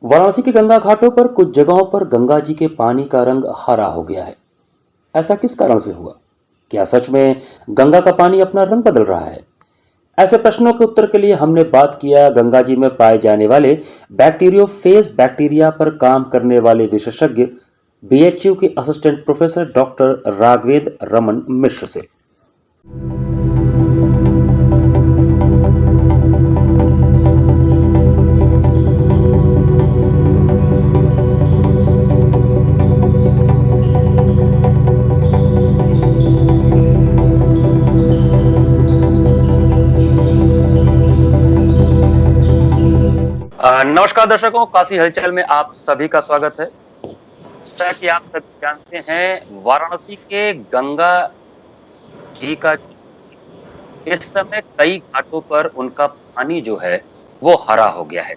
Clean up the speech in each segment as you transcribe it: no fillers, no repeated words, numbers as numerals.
वाराणसी के गंगा घाटों पर कुछ जगहों पर गंगा जी के पानी का रंग हरा हो गया है। ऐसा किस कारण से हुआ? क्या सच में गंगा का पानी अपना रंग बदल रहा है? ऐसे प्रश्नों के उत्तर के लिए हमने बात किया गंगा जी में पाए जाने वाले बैक्टीरियोफेज बैक्टीरिया पर काम करने वाले विशेषज्ञ बीएचयू के assistant professor doctor Raghavendra Raman Mishra से। नमस्कार दर्शकों, काशी हलचल में आप सभी का स्वागत है। जैसा कि आप सभी जानते हैं, वाराणसी के गंगा जी का इस समय कई घाटों पर उनका पानी जो है वो हरा हो गया है।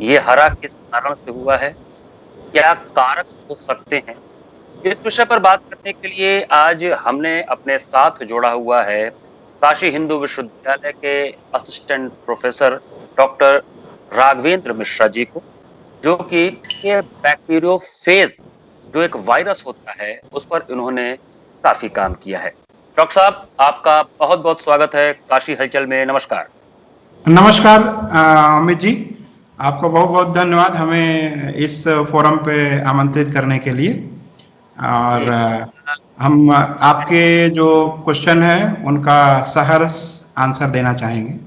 ये हरा किस कारण से हुआ है, क्या कारक हो सकते हैं, इस विषय पर बात करने के लिए आज हमने अपने साथ जोड़ा हुआ है काशी हिंदू विश्वविद्यालय के assistant professor doctor Raghavendra Mishra ji को, जो कि ये बैक्टीरियोफेज जो एक वायरस होता है उस पर इन्होंने काफी काम किया है। डॉक्टर साहब, आपका बहुत बहुत स्वागत है काशी हलचल में। नमस्कार। नमस्कार अमित जी, आपका बहुत बहुत धन्यवाद हमें इस फोरम पे आमंत्रित करने के लिए। और हम आपके जो क्वेश्चन है उनका सहर्ष आंसर देना चाहेंगे।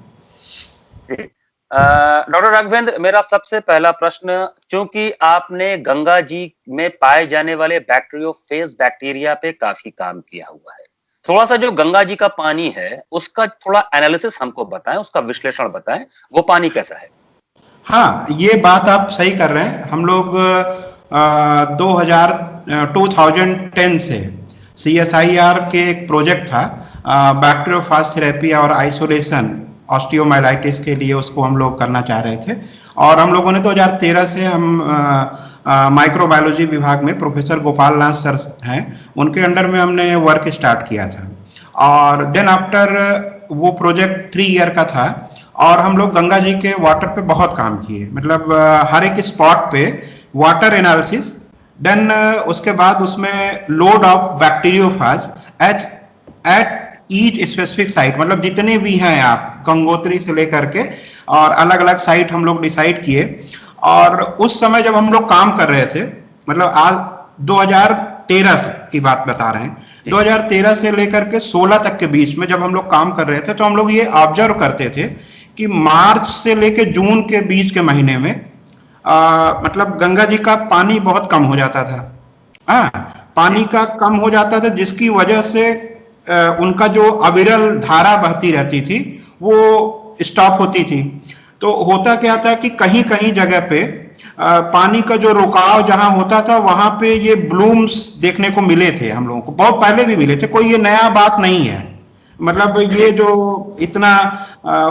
डॉक्टर राघवेंद्र, मेरा सबसे पहला प्रश्न, चूंकि आपने गंगा जी में पाए जाने वाले बैक्टीरियोफेज बैक्टीरिया पे काफी काम किया हुआ है, थोड़ा सा जो गंगा जी का पानी है उसका थोड़ा एनालिसिस हमको बताएं, उसका विश्लेषण बताएं, वो पानी कैसा है? हाँ, ये बात आप सही कर रहे हैं। हम लोग 2010 से CSIR के एक प्रोजेक्ट था, बैक्टीरियोफाज थेरेपी और आइसोलेशन ऑस्टियोमाइलाइटिस के लिए, उसको हम लोग करना चाह रहे थे। और हम लोगों ने 2013 से हम माइक्रोबायोलॉजी विभाग में प्रोफेसर गोपाल नाथ सर हैं, उनके अंडर में हमने वर्क स्टार्ट किया था। और देन आफ्टर वो प्रोजेक्ट 3 ईयर का था और हम लोग गंगा जी के वाटर पे बहुत काम किए, मतलब हर एक स्पॉट पे वाटर एनालिसिस। देन उसके बाद उसमें load of bacteriophage at at each specific site, मतलब जितने भी हैं आप गंगोत्री से लेकर के, और अलग अलग साइट हम लोग डिसाइड किए। और उस समय जब हम लोग काम कर रहे थे, मतलब आज 2013 की बात बता रहे हैं, 2013 से लेकर के 16 तक के बीच में जब हम लोग काम कर रहे थे, तो हम लोग ये ऑब्जर्व करते थे कि मार्च से लेकर जून के बीच के महीने में मतलब गंगा जी का पानी बहुत कम हो जाता था। पानी का कम हो जाता था, जिसकी वजह से उनका जो अविरल धारा बहती रहती थी वो स्टॉप होती थी। तो होता क्या था कि कहीं कहीं जगह पे पानी का जो रुकाव जहां होता था वहां पे ये ब्लूम्स देखने को मिले थे हम लोगों को, बहुत पहले भी मिले थे, कोई ये नया बात नहीं है। मतलब ये जो इतना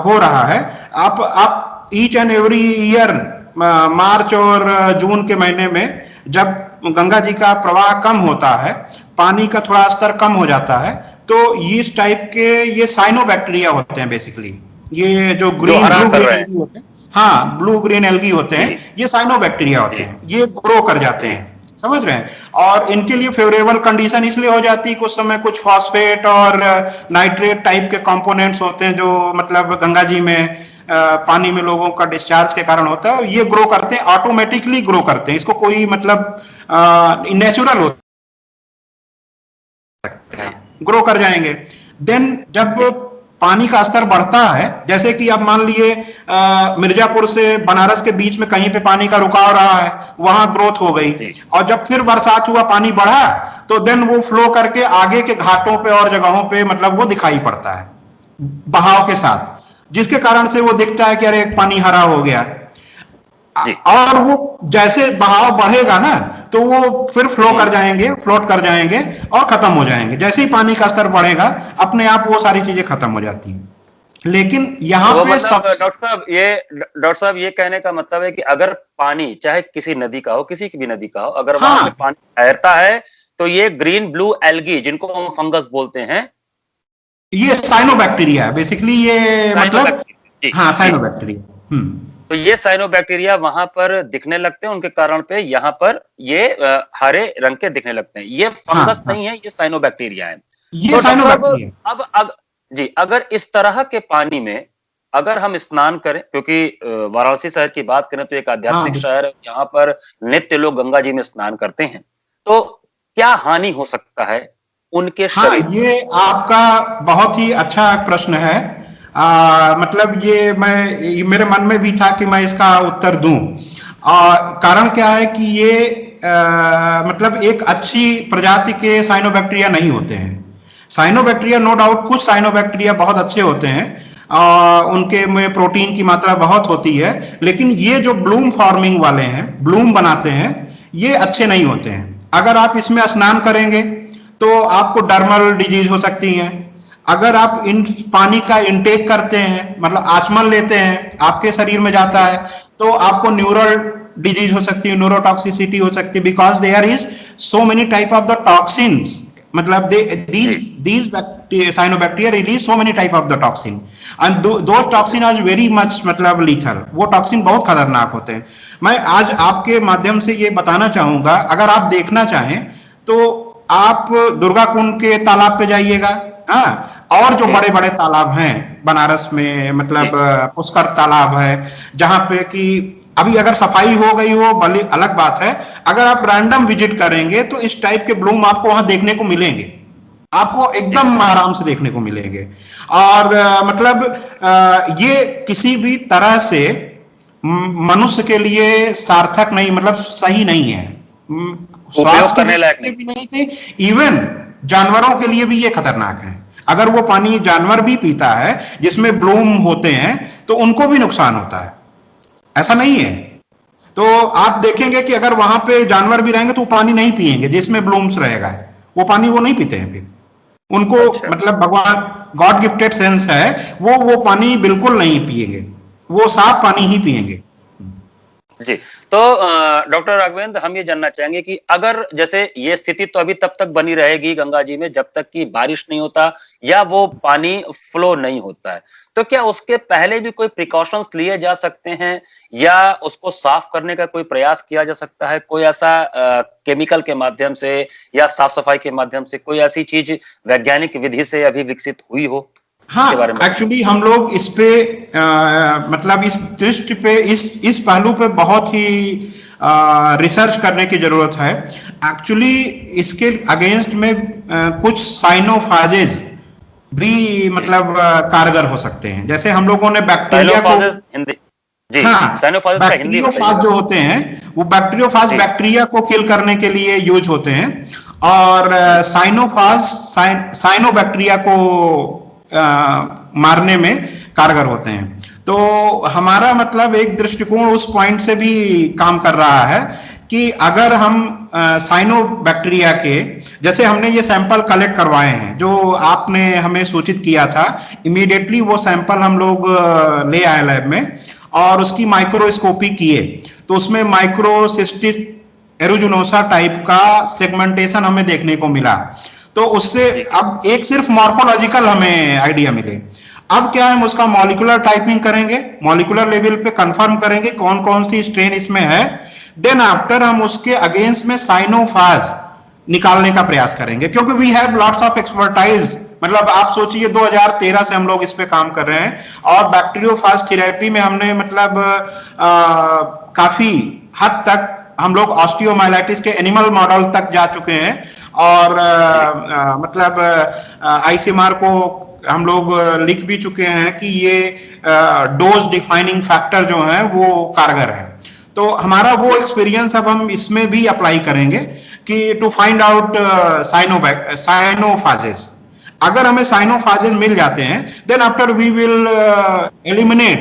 हो रहा है, आप each and every year March और जून के महीने में जब गंगा जी का प्रवाह कम होता है, पानी का थोड़ा स्तर कम हो जाता है, तो इस टाइप के ये साइनोबैक्टीरिया होते हैं बेसिकली। ये जो ग्रीन ब्लू ग्रीन एल्गी होते हैं, हाँ ब्लू ग्रीन एल्गी होते हैं, ये साइनोबैक्टीरिया होते हैं, ये ग्रो कर जाते हैं, समझ रहे हैं। और इनके लिए फेवरेबल कंडीशन इसलिए हो जाती है कुछ समय कुछ फॉस्फेट और नाइट्रेट टाइप के कंपोनेंट्स होते हैं जो मतलब गंगा जी में पानी में लोगों का डिस्चार्ज के कारण होता है, ये ग्रो करते हैं, ऑटोमेटिकली ग्रो करते हैं, इसको कोई मतलब नेचुरल होता है, ग्रो कर जाएंगे। देन जब पानी का स्तर बढ़ता है, जैसे कि आप मान लिए मिर्जापुर से बनारस के बीच में कहीं पे पानी का रुकाव रहा है, वहां ग्रोथ हो गई, और जब फिर बरसात हुआ पानी बढ़ा, तो देन वो फ्लो करके आगे के घाटों पे और जगहों पे मतलब वो दिखाई पड़ता है बहाव के साथ, जिसके कारण से वो दिखता है कि अरे पानी हरा हो गया। और वो जैसे बहाव बढ़ेगा ना, तो वो फिर फ्लो कर जाएंगे, फ्लोट कर जाएंगे और खत्म हो जाएंगे। जैसे ही पानी का स्तर बढ़ेगा, अपने आप वो सारी चीजें खत्म हो जाती हैं। लेकिन यहाँ पे मतलब डॉक्टर साहब ये कहने का मतलब है कि अगर पानी चाहे किसी नदी का हो, किसी की भी नदी का हो, अगर वहां पे पानी तैरता है तो ये ग्रीन ब्लू एल्गी, जिनको हम फंगस बोलते हैं, ये साइनोबैक्टीरिया है बेसिकली, ये मतलब हाँ साइनोबैक्टीरिया। तो ये साइनोबैक्टीरिया वहां पर दिखने लगते हैं, उनके कारण पे यहाँ पर ये हरे रंग के दिखने लगते हैं। ये हाँ फंगस हाँ, नहीं है, ये साइनोबैक्टीरिया है। ये तो डॉक्टर साहब, साइनोबैक्टीरिया। अब जी, अगर इस तरह के पानी में अगर हम स्नान करें, क्योंकि वाराणसी शहर की बात करें तो एक हाँ आध्यात्मिक शहर है, यहाँ पर नित्य लोग गंगा जी में स्नान करते हैं। तो क्या हानि हो सकता है उनके हाँ, शरीर को? ये आपका बहुत ही अच्छा प्रश्न है। मतलब ये मेरे मन में भी था कि मैं इसका उत्तर दूं। कारण क्या है कि ये मतलब एक अच्छी प्रजाति के साइनोबैक्टीरिया नहीं होते हैं। साइनोबैक्टीरिया नो डाउट, कुछ साइनोबैक्टीरिया बहुत अच्छे होते हैं, उनके में प्रोटीन की मात्रा बहुत होती है, लेकिन ये जो ब्लूम फॉर्मिंग वाले हैं, ब्लूम बनाते हैं, ये अच्छे नहीं होते हैं। अगर आप इसमें स्नान करेंगे तो आपको डर्मल डिजीज हो सकती हैं। अगर आप इन पानी का इंटेक करते हैं, मतलब आचमन लेते हैं, आपके शरीर में जाता जी, है, तो आपको न्यूरल डिजीज हो सकती है, न्यूरोटॉक्सिसिटी हो सकती है, because there is so many type of the toxins. मतलब जी, these cyanobacteria release so many type of the toxin, and those जी, toxin are very much मतलब lethal। वो टॉक्सिन बहुत खतरनाक होते हैं। मैं आज आपके माध्यम से ये बताना चाहूंगा, अगर आप देखना चाहें तो आप दुर्गा कुंड के तालाब पे जाइएगा। हाँ, और जो जी, बड़े बड़े तालाब हैं बनारस में, जी, मतलब पुष्कर तालाब है, जहां पे कि अभी अगर सफाई हो गई हो भले अलग बात है, अगर आप रैंडम विजिट करेंगे तो इस टाइप के ब्लूम आपको वहां देखने को मिलेंगे, आपको जी, एकदम आराम से देखने को मिलेंगे। और मतलब ये किसी भी तरह से मनुष्य के लिए सार्थक नहीं, मतलब सही नहीं है। उपयोग स्वास्थ्य की करने लायक दृष्टि से नहीं। भी नहीं थे, इवन जानवरों के लिए भी ये खतरनाक है। अगर वो पानी जानवर भी पीता है जिसमें ब्लूम होते हैं तो उनको भी नुकसान होता है, ऐसा नहीं है। तो आप देखेंगे कि अगर वहां पे जानवर भी रहेंगे तो वो पानी नहीं पिएंगे जिसमें ब्लूम्स रहेगा, वो नहीं पीते हैं फिर। उनको अच्छा। मतलब भगवान गॉड गिफ्टेड सेंस है, वो पानी बिल्कुल नहीं पिएंगे, वो साफ पानी ही पिएंगे। जी, तो डॉक्टर राघवेंद्र, हम ये जानना चाहेंगे कि अगर जैसे ये स्थिति तो अभी तब तक बनी रहेगी गंगा जी में जब तक कि बारिश नहीं होता या वो पानी फ्लो नहीं होता है। तो क्या उसके पहले भी कोई प्रिकॉशंस लिए जा सकते हैं या उसको साफ करने का कोई प्रयास किया जा सकता है? कोई ऐसा केमिकल के माध्यम से या साफ-सफाई के माध्यम से कोई ऐसी चीज़ वैज्ञानिक विधि से अभी विकसित हुई हो? इसके बारे हाँ, में बताइए। एक्चुअली हम लोग इस पे मतलब इस दृष्टि पे, इस पहलू पे बहुत ही रिसर्च करने की जरूरत है। एक्चुअली इसके अगेंस्ट में कुछ साइनोफाजेज भी जी, मतलब कारगर हो सकते हैं। जैसे हम लोगों ने बैक्टीरिया को, साइनोफाजेस हिंदी। जी, जी, हाँ, साइनोफाजेस का हिंदी बैक्टीरियोफाज बताइएगा। जो होते हैं वो बैक्टीरियोफाज जी, बैक्टीरिया को किल करने के लिए यूज होते हैं, और जी, साइनोफाज साइनोबैक्टीरिया को मारने में कारगर होते हैं। तो हमारा मतलब एक दृष्टिकोण उस पॉइंट से भी काम कर रहा है कि अगर हम साइनो बैक्टीरिया के, जैसे हमने ये सैंपल कलेक्ट करवाए हैं जो आपने हमें सूचित किया था, इमीडिएटली वो सैंपल हम लोग ले आए लैब में और उसकी माइक्रोस्कोपी किए, तो उसमें माइक्रोसिस्टिक एरोजुनोसा टाइप का सेगमेंटेशन हमें देखने को मिला। तो उससे जी, अब एक सिर्फ मॉर्फोलॉजिकल हमें आइडिया मिले। अब क्या हम उसका मॉलिक्यूलर टाइपिंग करेंगे, मॉलिक्यूलर लेवल पे कंफर्म करेंगे कौन कौन सी स्ट्रेन इसमें है, देन आफ्टर हम उसके अगेंस्ट में साइनोफाज निकालने का प्रयास करेंगे, क्योंकि we have lots of expertise. मतलब आप सोचिए 2013 से हम लोग इस पे काम कर रहे हैं, और बैक्टीरियोफाज थेरेपी में हमने मतलब काफी हद तक हम लोग ऑस्टियोमाइलाइटिस के एनिमल मॉडल तक जा चुके हैं, और जी, मतलब आईसीएमआर को हम लोग लिख भी चुके हैं कि ये डोज डिफाइनिंग फैक्टर जो है वो कारगर है। तो हमारा वो जी, एक्सपीरियंस अब हम इसमें भी अप्लाई करेंगे कि टू फाइंड आउट साइनोफाजेस। अगर हमें साइनोफाजेस मिल जाते हैं then after we will eliminate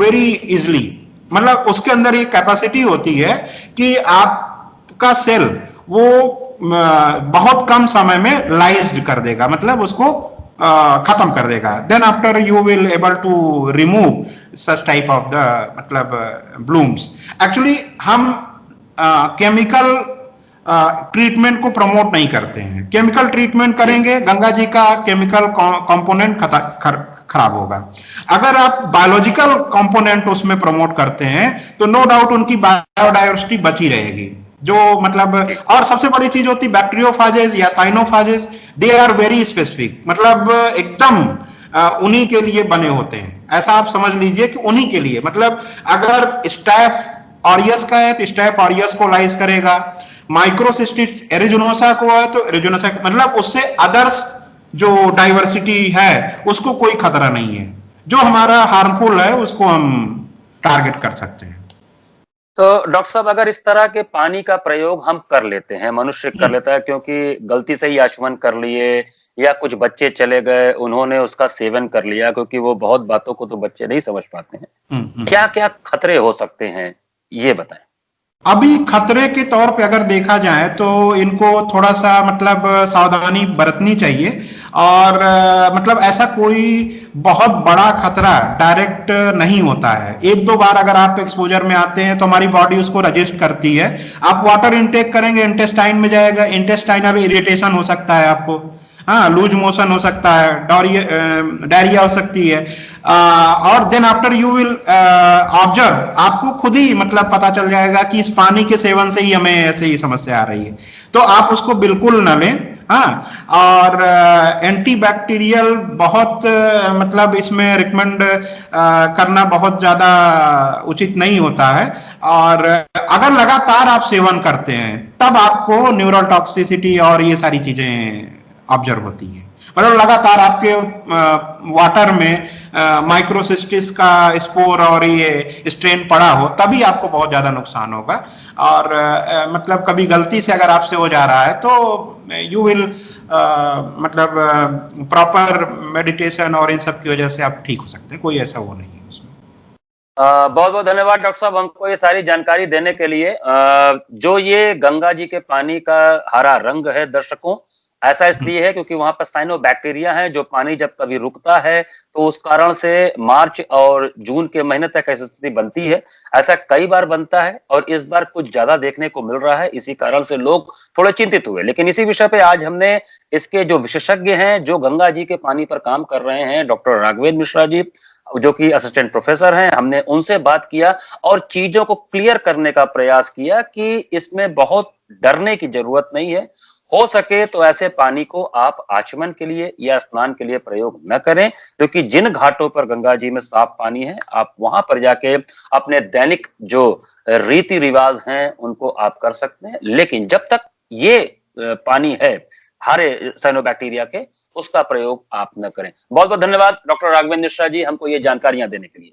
very easily. मतलब उसके अंदर ये कैपेसिटी होती है कि आपका सेल वो बहुत कम समय में लाइज्ड कर देगा, मतलब उसको खत्म कर देगा। Then after you will able to remove such type of the मतलब ब्लूम्स। एक्चुअली हम केमिकल ट्रीटमेंट को प्रमोट नहीं करते हैं। केमिकल ट्रीटमेंट करेंगे, गंगा जी का केमिकल कंपोनेंट खराब होगा। अगर आप बायोलॉजिकल कंपोनेंट उसमें प्रमोट करते हैं तो नो डाउट उनकी बायोडायवर्सिटी बची रहेगी। जो मतलब, और सबसे बड़ी चीज होती है बैक्टीरियोफाजेस या साइनोफाजेस, दे आर वेरी स्पेसिफिक, मतलब एकदम उन्हीं के लिए बने होते हैं। ऐसा आप समझ लीजिए कि उन्हीं के लिए, मतलब अगर स्टैफ ऑरियस का है तो स्टैफ ऑरियस को लाइज करेगा, माइक्रोसिस्टिस एरिजिनोसा को है तो एरिजिनोसा, मतलब उससे अदर्स जो डाइवर्सिटी है उसको कोई खतरा नहीं है। जो हमारा हार्मफुल है उसको हम टारगेट कर सकते हैं। तो डॉक्टर साहब, अगर इस तरह के पानी का प्रयोग हम कर लेते हैं, मनुष्य कर लेता है क्योंकि गलती से ही आचमन कर लिए, या कुछ बच्चे चले गए उन्होंने उसका सेवन कर लिया, क्योंकि वो बहुत बातों को तो बच्चे नहीं समझ पाते हैं, क्या क्या खतरे हो सकते हैं, ये बताएं। अभी खतरे के तौर पे अगर देखा जाए तो इनको थोड़ा सा मतलब सावधानी बरतनी चाहिए, और मतलब ऐसा कोई बहुत बड़ा खतरा डायरेक्ट नहीं होता है। एक दो बार अगर आप एक्सपोजर में आते हैं तो हमारी बॉडी उसको रजिस्ट करती है। आप वाटर इनटेक करेंगे, इंटेस्टाइन में जाएगा, इंटेस्टाइनल इरिटेशन हो सकता है आपको, हाँ, लूज मोशन हो सकता है, डायरिया हो सकती है, और then after you will observe, आपको खुद ही मतलब पता चल जाएगा कि इस पानी के सेवन से ही हमें ऐसे ही समस्या आ रही है। तो आप उसको बिल्कुल न लें। हाँ, और एंटीबैक्टीरियल बहुत मतलब इसमें रिकमेंड करना बहुत ज्यादा उचित नहीं होता है। और अगर लगातार आप सेवन करते हैं तब आपको न्यूरल टॉक्सिसिटी और ये सारी चीजें ऑब्जर्व होती है। मतलब लगातार आपके वाटर में माइक्रोसिस्टिस का स्पोर और ये स्ट्रेन पड़ा हो तभी आपको बहुत ज्यादा नुकसान होगा। और मतलब कभी गलती से अगर आपसे हो जा रहा है तो यू विल मतलब प्रॉपर मेडिटेशन और इन सब की वजह से आप ठीक हो सकते हैं, कोई ऐसा वो नहीं है उसमें। बहुत बहुत धन्यवाद डॉक्टर साहब हमको ये सारी जानकारी देने के लिए। जो ये गंगा जी के पानी का हरा रंग है दर्शकों, ऐसा इसलिए है क्योंकि वहां पर साइनोबैक्टीरिया हैं, जो पानी जब कभी रुकता है तो उस कारण से मार्च और जून के महीने तक ऐसी स्थिति बनती है। ऐसा कई बार बनता है और इस बार कुछ ज्यादा देखने को मिल रहा है, इसी कारण से लोग थोड़े चिंतित हुए। लेकिन इसी विषय पे आज हमने इसके जो विशेषज्ञ हैं, जो गंगा जी के पानी पर काम कर रहे हैं, डॉक्टर राघवेंद्र मिश्रा जी, जो कि असिस्टेंट प्रोफेसर हैं, हमने उनसे बात किया और चीजों को क्लियर करने का प्रयास किया कि इसमें बहुत डरने की जरूरत नहीं है। हो सके तो ऐसे पानी को आप आचमन के लिए या स्नान के लिए प्रयोग न करें, क्योंकि जिन घाटों पर गंगा जी में साफ पानी है, आप वहां पर जाके अपने दैनिक जो रीति रिवाज हैं उनको आप कर सकते हैं। लेकिन जब तक ये पानी है हरे साइनोबैक्टीरिया के, उसका प्रयोग आप न करें। बहुत बहुत धन्यवाद डॉक्टर राघवेंद्र मिश्रा जी हमको ये जानकारियां देने के लिए।